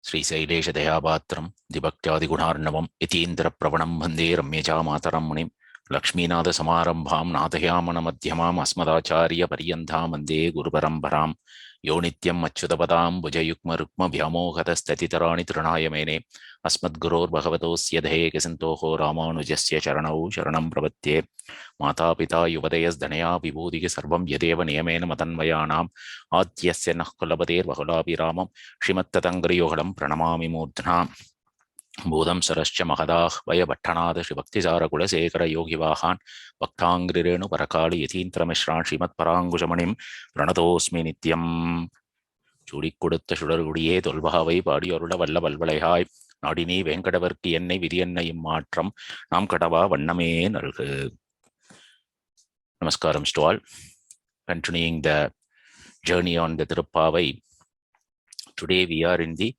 श्रीशैलेशदयापात्रं दिभक्त्यादिगुणार्णवं यतीन्द्रप्रवणं वन्दे रम्यजा मातरं मुनिं लक्ष्मीनाथसमारम्भां नाथयामनमध्यमाम् अस्मदाचार्यपर्यन्तां वन्दे गुरुपरम्परां यो नित्यम् अच्युतपदां भुजयुग्मरुक्मव्यामोहतस्ततितराणि तृणाय मेने अस्मद्गुरोर्भगवतोऽस्य दयेकसिन्धोः रामानुजस्य चरणौ शरणं प्रपद्ये मातापिता युवतयस्तनया विभूतिः सर्वं यदेव नियमेन मदन्वयानाम् आद्यस्य नः कुलपतेर्बहुलाभिरामं श्रीमत्तदङ्घ्रियुगलं प्रणमामि मूर्ध्ना भूतं सरश्च महदाह्वयभट्टनाथ श्रीभक्तिसारकुलशेखरयोगिवाहान् भक्ताङ्घ्रिरेणुपरकालि यतीन्द्रमिश्रान् श्रीमत्पराङ्कुशमणिं प्रणतोऽस्मि नित्यम् சூடிக் சுடர்குடியே தொல்பகாவை பாடியொருள வல்ல வல்வளையாய் நாடினி வேங்கடவர்க்கு என்னை விதியன்னையும் மாற்றம் நாம் கடவா வண்ணமே நல்கு. Namaskaram to all. Continuing the journey on the Tirupavai. Today we are in the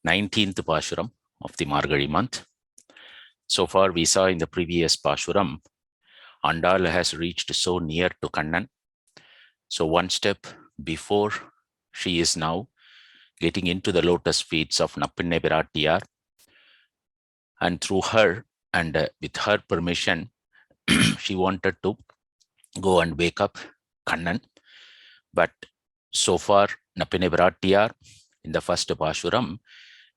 19th Pashuram of the Margazhi month. So far we saw in the previous Pashuram, Andal has reached so near to Kannan. So one step before she is now getting into the lotus feet of Nappinne Pirattiyar, and through her and with her permission, she wanted to go and wake up Kannan. But so far, Nappinne Pirattiyar, in the first Pashuram,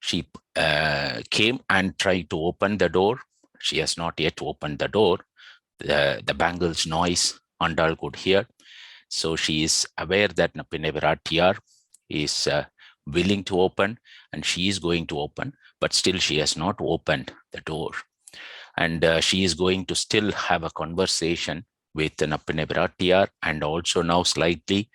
she came and tried to open the door. She has not yet opened the door. The bangles noise Andal could hear. So she is aware that Nappinne Pirattiyar is willing to open and she is going to open, but still she has not opened the door. And she is going to still have a conversation with Nappinne Pirattiyar, and also now slightly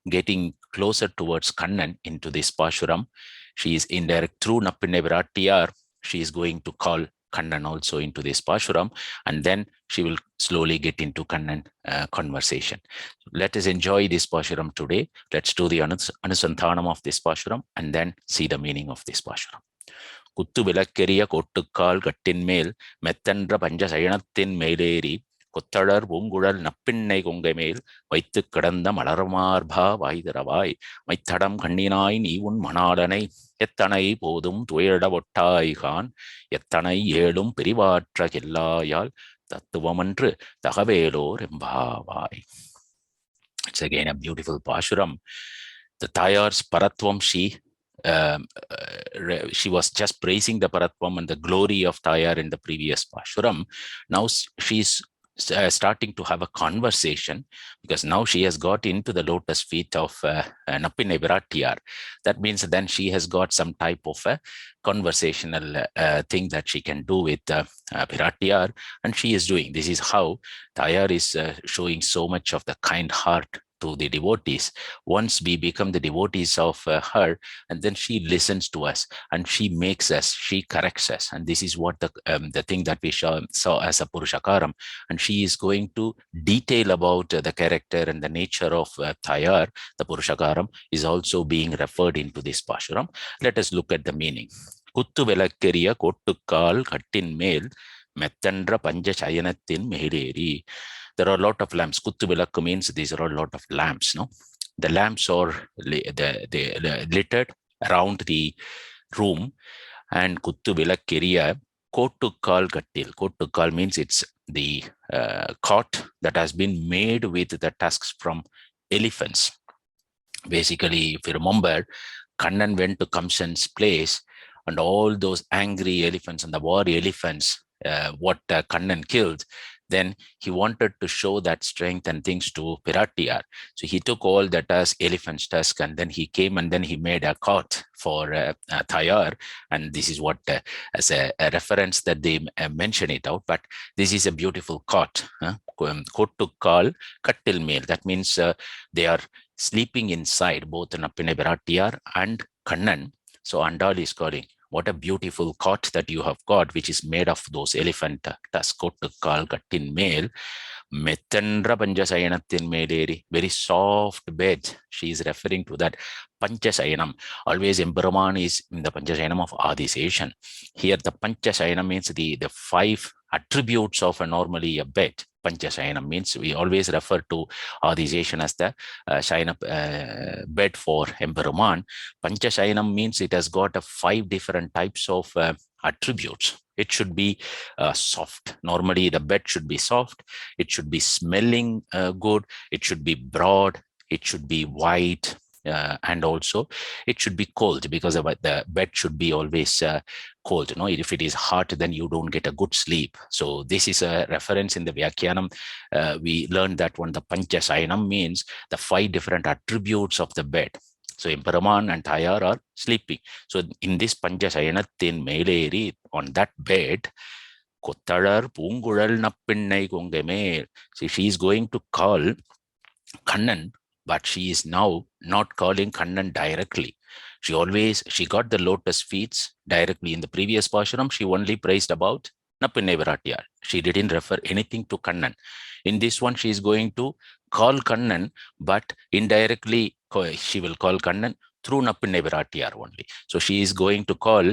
getting closer towards Kannan into this Pashuram. She is indirect through Nappinne Pirattiyar. She is going to call Kannan also into this Pashuram, and then she will slowly get into Kannan conversation. Let us enjoy this Pashuram today. Let's do the Anusanthanam of this Pashuram and then see the meaning of this Pashuram. Kuttu vilakkeriya kottukkal kattin mel methendra panja sayanathin meleri கொத்தழர் பூங்குழல் நப்பிண்ணை கொங்கை மேல் வைத்து கிடந்த மலர்மார்பா வாய்திரவாய் மைத்தடம் கண்ணினாய் நீ உன் மணாளனை எத்தனை போதும் துயட ஒட்டாய்கான் எத்தனை ஏழும் பிரிவாற்ற எல்லாயால் தத்துவமன்று தகவேலோர் எம்பாவாய். It's again a beautiful Pashuram. The Tayar's Paratvam, she was just praising the Paratvam and the glory of Tayar in the previous Pashuram. Now she's starting to have a conversation, because now she has got into the lotus feet of Nappinne Pirattiyar. That means then she has got some type of a conversational thing that she can do with Pirattiyar, and she is doing. This is how Tayar is showing so much of the kind heart to the devotees. Once we become the devotees of her, and then she listens to us and she makes us, she corrects us, and this is what the thing that we saw as a Purushakaram, and she is going to detail about the character and the nature of Tayar. The Purushakaram is also being referred into this Pashuram. Let us look at the meaning. Kuttu velakkeriya kottukkal kattin mel methendra panja chayanathin meleri. There are a lot of lamps. Kuttu vilakku means these are a lot of lamps. No, the lamps are littered around the room. And kuttu vilakkeriya kottukkal kattil. Kottukkal means it's the cot that has been made with the tusks from elephants. Basically, if you remember, Kannan went to Kamsan's place, and all those angry elephants and the war elephants, what Kannan killed, then he wanted to show that strength and things to Pirattiyar. So he took all that as elephant's tusk, and then he came and then he made a cot for Tayar. And this is what, as a reference that they mention it out, but this is a beautiful cot. Kottukkal kattil mel. That means they are sleeping inside, both Nappinne Pirattiyar and Kannan. So Andal is calling, what a beautiful cot that you have got, which is made of those elephant tusks. Kottukkal kattin mel methendra panja sayanathin meleri. Very soft bed. She is referring to that Panchasayanam. Always Emperorman is in the Panchasayanam of Adiseshan. Here the Panchasayanam means the five attributes of normally a bed. Panchashayanam means. We always refer to Adiseshan as the Shayana bed for Emperuman. Panchashayanam means it has got 5 different types of attributes. It should be soft. Normally, the bed should be soft. It should be smelling good. It should be broad. It should be white. And also it should be cold, because the bed should be always cold. If it is hot, then you don't get a good sleep. So this is a reference in the Vyakyanam. We learned that when the Panchasayanam means the 5 different attributes of the bed. So Emperuman and Thayar are sleeping. So in this Panchasayanatin Meleri, on that bed, Kottalar Pungural Nappinai Kongeme. See, she is going to call Kannan, but she is now not calling Kannan directly. She got the lotus feet directly. In the previous Pashuram, she only praised about Nappinai Viratiyar. She didn't refer anything to Kannan. In this one, she is going to call Kannan, but indirectly she will call Kannan through Nappinai Viratiyar only. So she is going to call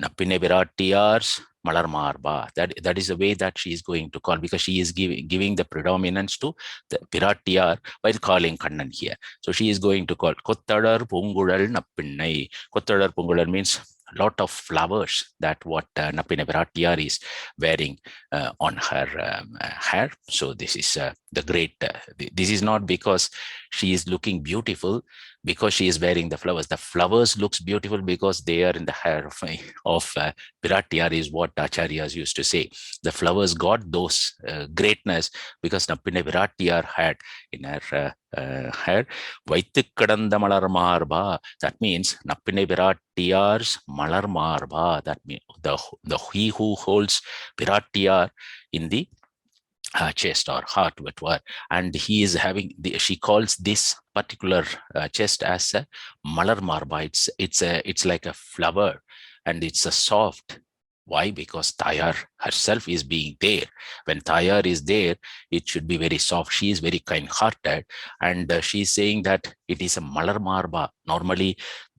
Nappinai Viratiyar's Malar Marba. That is the way that she is going to call, because she is giving the predominance to the Viratiyar while calling Kannan here. So she is going to call Kottadar Pungural Nappinai. Kottadar Pungural means lot of flowers, that what Nappinai Viratiyar is wearing on her hair. So this is the great, this is not because she is looking beautiful because she is wearing the flowers. The flowers looks beautiful because they are in the hair of Viratiyar, is what Acharyas used to say. The flowers got those greatness because Nappinai Viratiyar had in her hair. Vaithu kadanda malar marba. That means Nappinai Viratiyar's malar marba. That means the he who holds Viratiyar in the chest or heart, whatever, and he is having she calls this particular chest as a malar marba. It's like a flower, and it's a soft. Why? Because Thayar herself is being there. When Thayar is there, it should be very soft. She is very kind-hearted, and she is saying that it is a malar marba. Normally,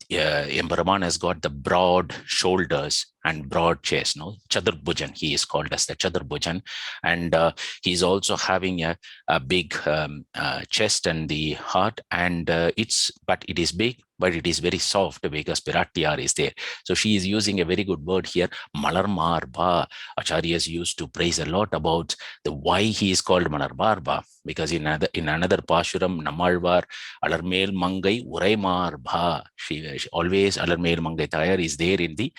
Emperuman has got the broad shoulders and broad chest, Chaturbhujan. He is called as the Chaturbhujan, and he is also having a big chest and the heart, and but it is big, but it is very soft because Viratiyar is there. So she is using a very good word here, Malar Marba. Acharyas used to praise a lot about the why he is called Malar Marba, because in another Pashuram, Namalvar, Alarmel Mangai Urai Marba. She always, Alarmel Mangai Thayar is there in the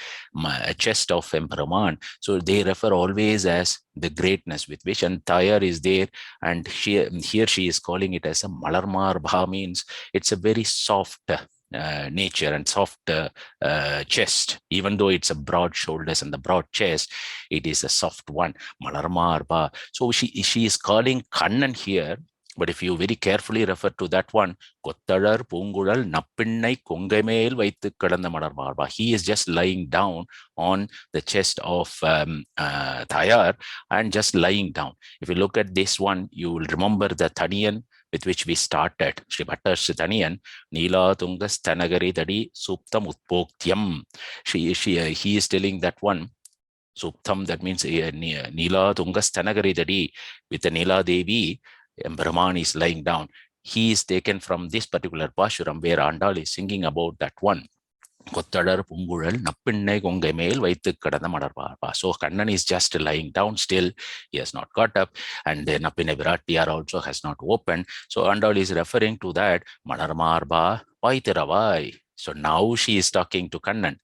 chest of Emperuman. So they refer always as the greatness with which, and Thayar is there, and here she is calling it as a Malar Marba, means it's a very soft nature and soft chest. Even though it's a broad shoulders and the broad chest, it is a soft one, Malar Marba. So she is calling Kannan here. But if you very carefully refer to that one, Kottalar Pungural Nappinai Kongamel Vaithu Kadanda Malar Marba, he is just lying down on the chest of Thayar and just lying down. If you look at this one, you will remember the Thaniyan with which we started, Sri Bhattar's Thaniyan, Nila Tungas Tanagari Dadi Suptam Utpoktyam. He is telling that one, Suptam, that means Nila Tungas Tanagari Dadi, with the Nila Devi, Emperuman is lying down. He is taken from this particular Pashuram where Andal is singing about that one. Kottadar Pungural Nappinai Kongamel Vaithu Kadanda Malar Marba. So Kannan is just lying down still. He has not got up, and then Nappinai Viratiyar also has not opened. So Andal is referring to that Malar Marba Vaithiravai. So now she is talking to Kannan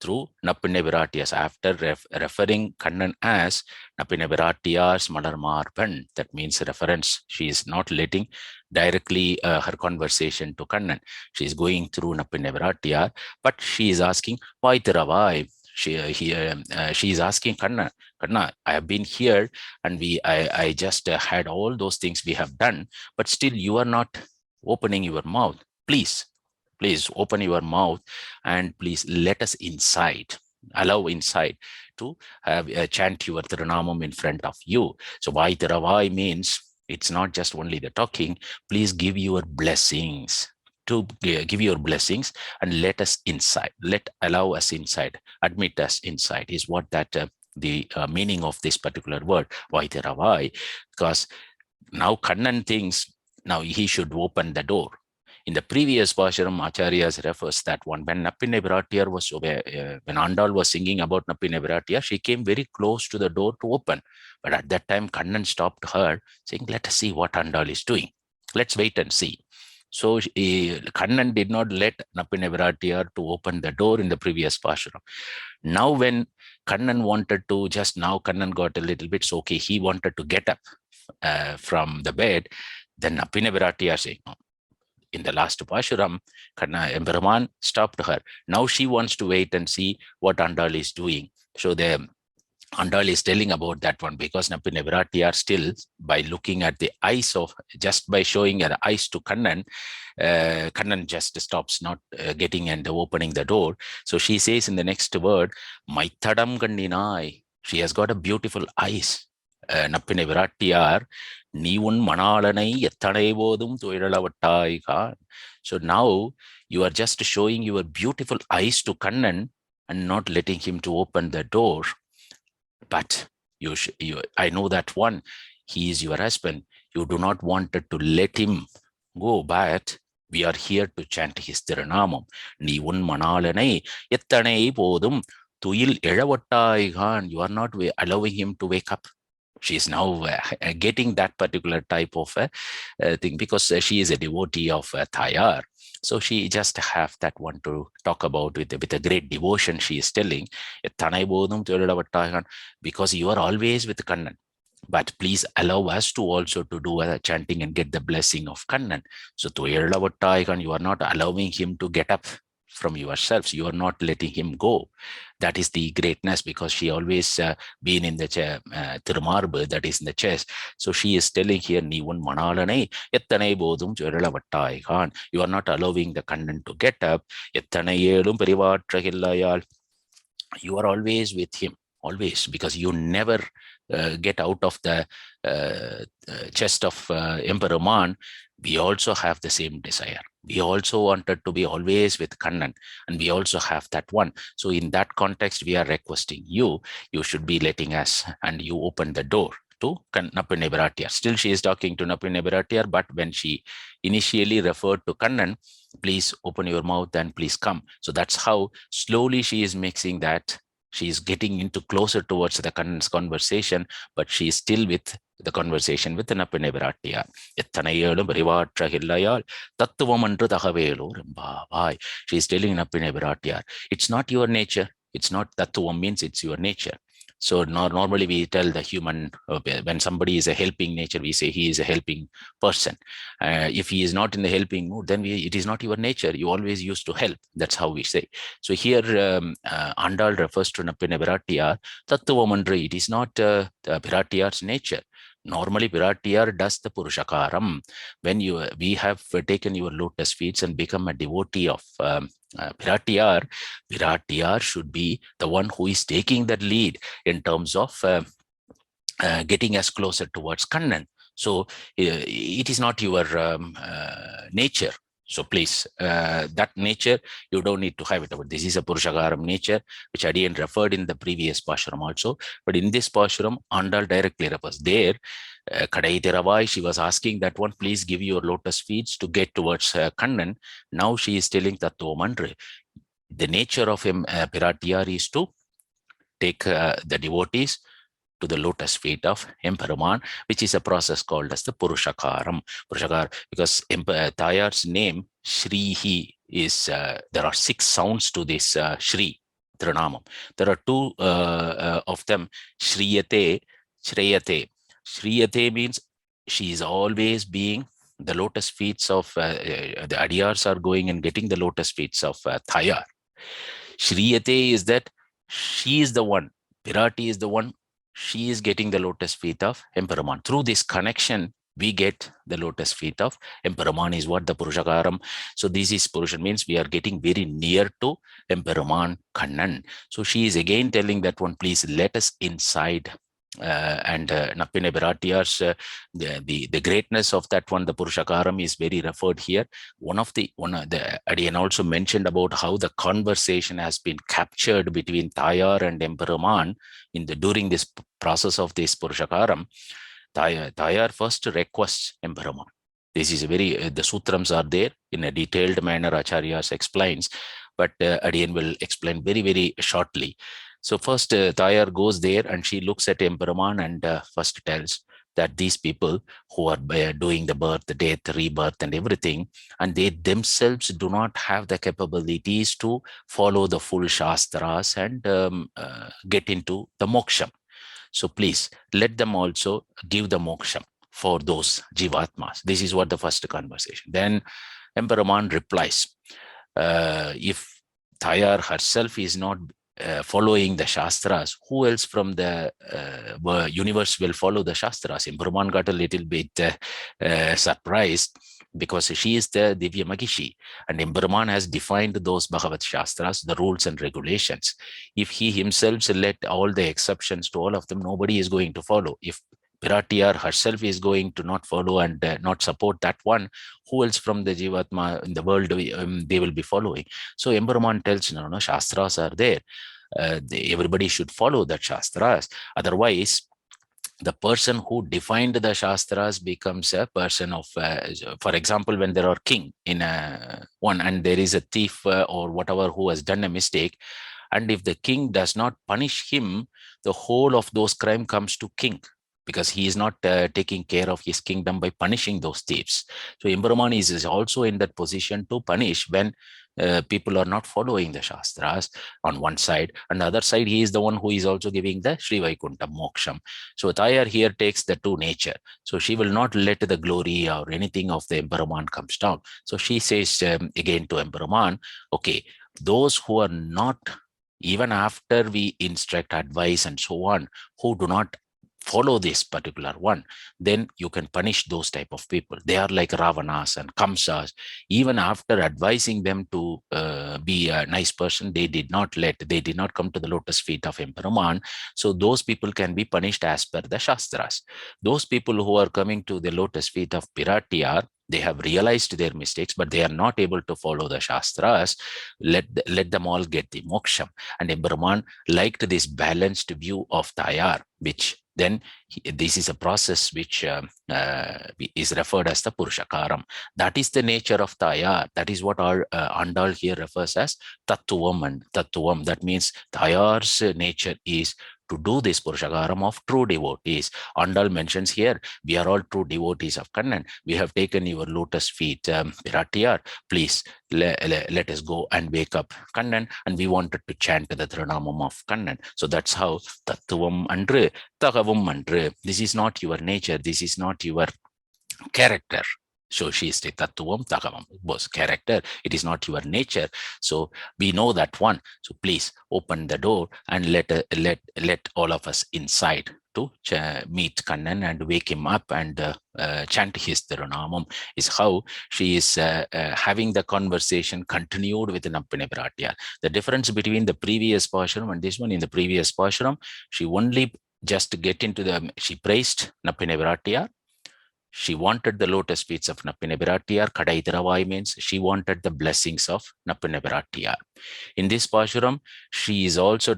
through Nappinai Viratiyars, after referring Kannan as Nappinai Viratiyars Malar Marban. That means reference. She is not letting directly her conversation to Kannan. She is going through Nappinai Viratiyar, but she is asking, why Tiravai? She is asking Kanna, I have been here, and I just had all those things we have done, but still you are not opening your mouth. Please open your mouth and please let us inside. Allow inside to chant your Tiranamam in front of you. So Vaitiravai means it's not just only the talking. Please give your blessings. To give your blessings and let us inside. Allow us inside. Admit us inside is what that the meaning of this particular word, Vaitiravai, because now Kannan thinks now he should open the door. In the previous Pashuram, Acharyas refers that one when Nappinai Viratiyar was, when Andal was singing about Nappinai Viratiyar, she came very close to the door to open. But at that time, Kannan stopped her, saying, let us see what Andal is doing. Let's wait and see. So Kannan did not let Nappinai Viratiyar to open the door in the previous Pashuram. Now when Kannan wanted to, just now Kannan got a little bit, so okay, he wanted to get up from the bed, then Nappinai Viratiyar saying, no. In the last Pashuram, Emperuman stopped her. Now she wants to wait and see what Andal is doing. So the Andal is telling about that one, because Nappinai Viratiyar still, by looking at the eyes of, just by showing her eyes to Kannan, Kannan just stops not getting and opening the door. So she says in the next word, Maithadam Kanninai. She has got a beautiful eyes. Nappinai Viratiyar, நீ உன் மணாளனை எத்தனை போதும் துயிலவட்டாய்கான். So now you are just showing your beautiful eyes to Kannan and not letting him to open the door. But I know that one, he is your husband. You do not want to let him go, but we are here to chant his Thiranamam. நீ உன் மணாளனை எத்தனை போதும் துயில் எழவட்டாய்கான். You are not allowing him to wake up. She is now getting that particular type of thing, because she is a devotee of Thayar. So she just have that one to talk about with a great devotion. She is telling, because you are always with Kannan. But please allow us to also to do a chanting and get the blessing of Kannan. So you are not allowing him to get up from yourselves. You are not letting him go. That is the greatness, because she always been in the Thirumarbu, that is in the chest. So she is telling here, Nivun Manalanai, Yettanai Bodum Churalavattai Khan. You are not allowing the Kannan to get up. Yettanai Elum Perivatrahillayal. You are always with him, always, because you never get out of the chest of Emperor Man. We also have the same desire. We also wanted to be always with Kannan, and we also have that one. So in that context, we are requesting you should be letting us, and you open the door to Nappinai Viratiyar. Still she is talking to Nappinai Viratiyar, but when she initially referred to Kannan, please open your mouth and please come. So that's how slowly she is mixing that. She is getting into closer towards the Kannan's conversation, but she is still with the conversation with the Nappinai Viratiyar. She is telling Nappinai Viratiyar, it's not your nature. It's not Tattvam means it's your nature. So normally we tell the human, when somebody is a helping nature, we say he is a helping person. If he is not in the helping mood, then it is not your nature. You always used to help. That's how we say. So here Andal refers to Nappinai Viratiyar. Tattvam, it is not Viratiyar's nature. Normally, Viratiyar does the Purushakaram. When we have taken your lotus feet and become a devotee of Viratiyar, Viratiyar should be the one who is taking that lead in terms of getting us closer towards Kannan. So it is not your nature. So please, that nature, you don't need to have it. But this is a Purushakaram nature, which Adiyan referred in the previous Pashuram also. But in this Pashuram, Andal directly refers. There, Kadai Theravai, she was asking that one, please give your lotus feet to get towards Kannan. Now she is telling Tattva. The nature of Viratiyar is to take the devotees to the lotus feet of Emperuman, which is a process called as the Purushakaram. Purushakar, because Tayar's name, Shrihi, is, there are 6 sounds to this Shri, Thiranamam. There are 2 of them, Shriyate, Shreyate. Shriyate means she is always being the lotus feet of, the Adiyars are going and getting the lotus feet of Tayar. Shriyate is that she is the one, Virati is the one, she is getting the lotus feet of Emperuman. Through this connection, we get the lotus feet of Emperuman is what the Purushakaram. So this is Purushan, means we are getting very near to Emperuman Kannan. So she is again telling that one, please let us inside and Nappine Birattiyar's the greatness of that one, the Purushakaram, is very referred here. One of the Adiyan also mentioned about how the conversation has been captured between Tayar and Emperuman during this process of this Purushakaram. Tayar first requests Emperuman. This is a very the sutrams are there in a detailed manner. Acharyas explains, but Adiyan will explain very, very shortly. So first, Tayar goes there and she looks at Emperuman and first tells that these people who are doing the birth, the death, rebirth, and everything, and they themselves do not have the capabilities to follow the full Shastras and get into the moksham. So please let them also give the moksham for those jivatmas. This is what the first conversation. Then Emperuman replies, if Tayar herself is not following the Shastras, who else from the universe will follow the Shastras? Emperuman got a little bit surprised because she is the Divya Magishi and Emperuman has defined those Bhagavad Shastras, the rules and regulations. If he himself let all the exceptions to all of them, nobody is going to follow. If Birattiyar herself is going to not follow and not support that one, who else from the Jivatma in the world they will be following? So Emperuman tells, no, Shastras are there. Everybody should follow that Shastras. Otherwise, the person who defined the Shastras becomes a person of, for example, when there are king in one and there is a thief or whatever who has done a mistake, and if the king does not punish him, the whole of those crime comes to king, because he is not taking care of his kingdom by punishing those thieves. So Emperuman is also in that position to punish when people are not following the Shastras on one side, and the other side, he is the one who is also giving the Sri Vaikuntham moksham. So Tayar here takes the two nature. So she will not let the glory or anything of the Emperuman comes down. So she says again to Emperuman, okay, those who are not, even after we instruct, advise, and so on, who do not follow this particular one, then you can punish those type of people. They are like Ravanas and Kamsas. Even after advising them to be a nice person, they did not come to the lotus feet of Emperuman. So those people can be punished as per the Shastras. Those people who are coming to the lotus feet of Birattiyar, they have realized their mistakes, but they are not able to follow the Shastras. Let them all get the moksham. And Emperuman liked this balanced view of Tayar, which then this is a process which is referred as the Purushakaram. That is the nature of Tayar. That is what our Andal here refers as Tattvam and Tattvam. That means Tayar's nature is to do this Purushakaram of true devotees. Andal mentions here, we are all true devotees of Kannan. We have taken your lotus feet, Birattiyar. Please let us go and wake up Kannan, and we wanted to chant the Thiranamam of Kannan. So that's how Tattvam Andre, Tagavam Andre. This is not your nature. This is not your character. So she is Tattvam Tagavam, was character. It is not your nature. So we know that one. So please open the door and let all of us inside to meet Kannan and wake him up and chant his Thirunamam, is how she is having the conversation continued with Nappine Birattiyar. The difference between the previous Pashuram and this one, in the previous Pashuram, she only just get into she praised Nappine Birattiyar. She wanted the lotus feet of Nappine Birattiyar. Kadai Thiravai means she wanted the blessings of Nappine Birattiyar. In this Pashuram, she is also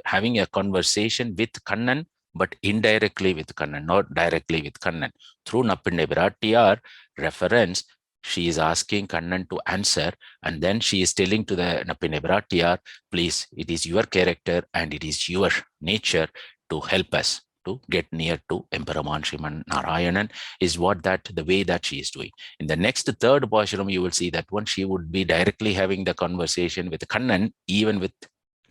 having a conversation with Kannan, but indirectly with Kannan, not directly with Kannan. Through Nappine Birattiyar reference, she is asking Kannan to answer, and then she is telling to the Nappine Birattiyar, please, it is your character and it is your nature to help us to get near to Emperuman Sriman Narayanan, is the way that she is doing. In the next third Pashuram, you will see that one, she would be directly having the conversation with Kannan, even with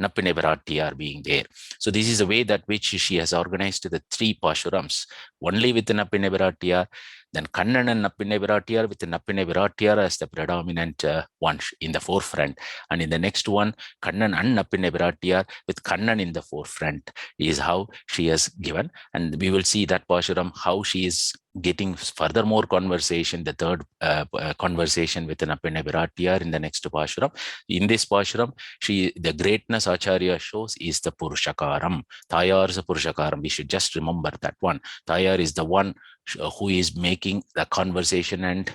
Nappine Birattiyar being there. So this is the way that which she has organized the three Pashurams, only with Nappine Birattiyar, then Kannan and Nappine Birattiyar, with Nappine Birattiyar as the predominant one in the forefront. And in the next one, Kannan and Nappine Birattiyar with Kannan in the forefront is how she has given. And we will see that Pashuram, how she is getting furthermore conversation, the third conversation with Napene Viratiyar in the next Pashuram. In this Pashuram, the greatness Acharya shows is the Purushakaram. Tayar is a Purushakaram. We should just remember that one. Tayar is the one who is making the conversation and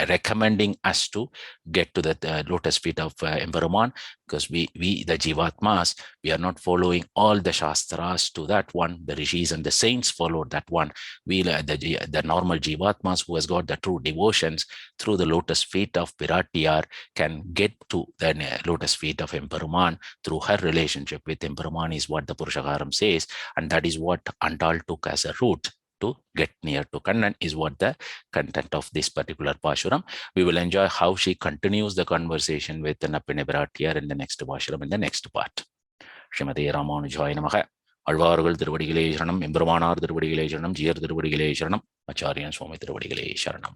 recommending us to get to the lotus feet of Emperuman, because we the Jivatmas, we are not following all the Shastras to that one. The Rishis and the saints followed that one. We the normal Jivatmas who has got the true devotions through the lotus feet of Viratiyar can get to the lotus feet of Emperuman through her relationship with Emperuman, is what the Purushakaram says, and that is what Andal took as a route to get near to Kannan, is what the content of this particular Pashuram. We will enjoy how she continues the conversation with Napine Viratiyar in the next Pashuram, in the next part. Srimate Ramanujaya Namaha. Alvargal Tiruvadigalai Sharanam, Emperumanar Tiruvadigalai Sharanam, Jiyar Tiruvadigalai Sharanam, Acharyan Swami Tiruvadigalai Sharanam.